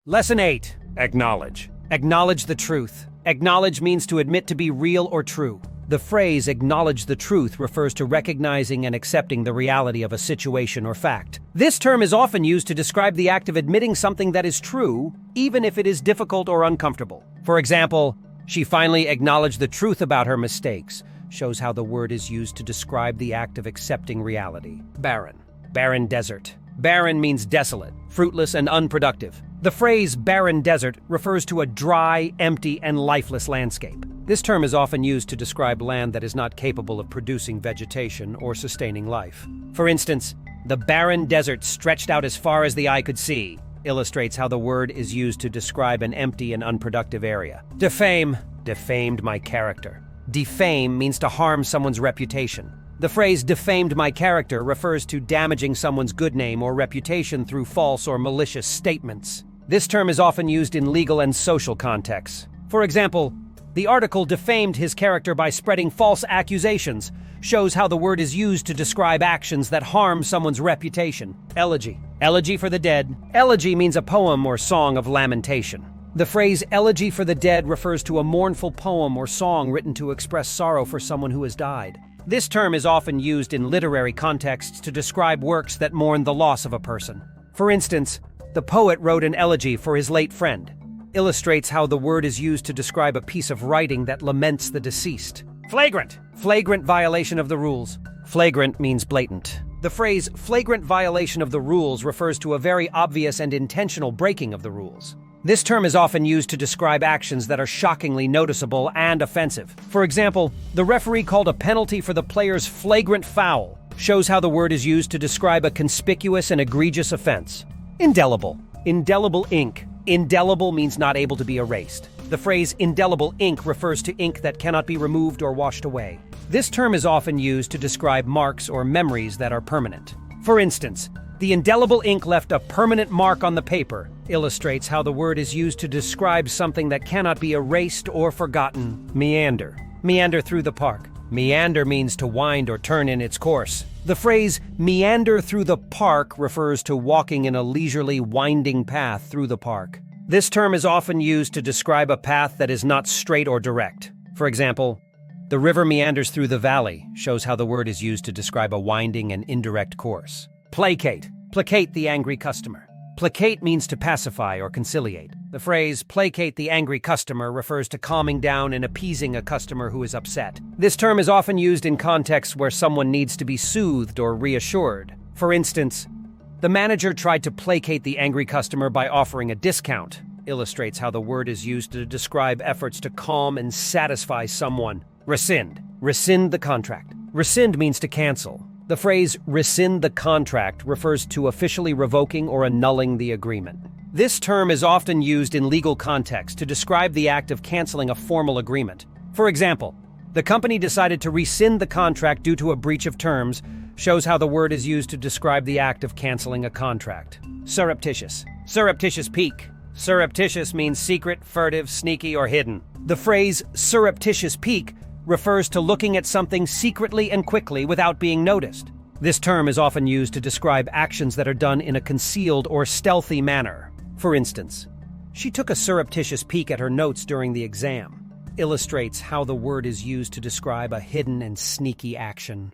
Lesson 8. Acknowledge. Acknowledge the truth. Acknowledge means to admit to be real or true. The phrase acknowledge the truth refers to recognizing and accepting the reality of a situation or fact. This term is often used to describe the act of admitting something that is true, even if it is difficult or uncomfortable. For example, she finally acknowledged the truth about her mistakes, shows how the word is used to describe the act of accepting reality. Barren. Barren desert. Barren means desolate, fruitless, and unproductive. The phrase barren desert refers to a dry, empty, and lifeless landscape. This term is often used to describe land that is not capable of producing vegetation or sustaining life. For instance, the barren desert stretched out as far as the eye could see illustrates how the word is used to describe an empty and unproductive area. Defame. Defamed my character. Defame means to harm someone's reputation. The phrase defamed my character refers to damaging someone's good name or reputation through false or malicious statements. This term is often used in legal and social contexts. For example, the article defamed his character by spreading false accusations, shows how the word is used to describe actions that harm someone's reputation. Elegy. Elegy for the dead. Elegy means a poem or song of lamentation. The phrase elegy for the dead refers to a mournful poem or song written to express sorrow for someone who has died. This term is often used in literary contexts to describe works that mourn the loss of a person. For instance, the poet wrote an elegy for his late friend. Illustrates how the word is used to describe a piece of writing that laments the deceased. Flagrant. Flagrant violation of the rules. Flagrant means blatant. The phrase flagrant violation of the rules refers to a very obvious and intentional breaking of the rules. This term is often used to describe actions that are shockingly noticeable and offensive. For example, the referee called a penalty for the player's flagrant foul, shows how the word is used to describe a conspicuous and egregious offense. Indelible. Indelible ink. Indelible means not able to be erased. The phrase indelible ink refers to ink that cannot be removed or washed away. This term is often used to describe marks or memories that are permanent. For instance, the indelible ink left a permanent mark on the paper, illustrates how the word is used to describe something that cannot be erased or forgotten. Meander. Meander through the park. Meander means to wind or turn in its course. The phrase meander through the park refers to walking in a leisurely, winding path through the park. This term is often used to describe a path that is not straight or direct. For example, the river meanders through the valley, shows how the word is used to describe a winding and indirect course. Placate. Placate the angry customer. Placate means to pacify or conciliate. The phrase placate the angry customer refers to calming down and appeasing a customer who is upset. This term is often used in contexts where someone needs to be soothed or reassured. For instance, the manager tried to placate the angry customer by offering a discount. Illustrates how the word is used to describe efforts to calm and satisfy someone. Rescind. Rescind the contract. Rescind means to cancel. The phrase rescind the contract refers to officially revoking or annulling the agreement. This term is often used in legal context to describe the act of canceling a formal agreement. For example, the company decided to rescind the contract due to a breach of terms, shows how the word is used to describe the act of canceling a contract. Surreptitious. Surreptitious peek. Surreptitious means secret, furtive, sneaky, or hidden. The phrase surreptitious peek refers to looking at something secretly and quickly without being noticed. This term is often used to describe actions that are done in a concealed or stealthy manner. For instance, she took a surreptitious peek at her notes during the exam. Illustrates how the word is used to describe a hidden and sneaky action.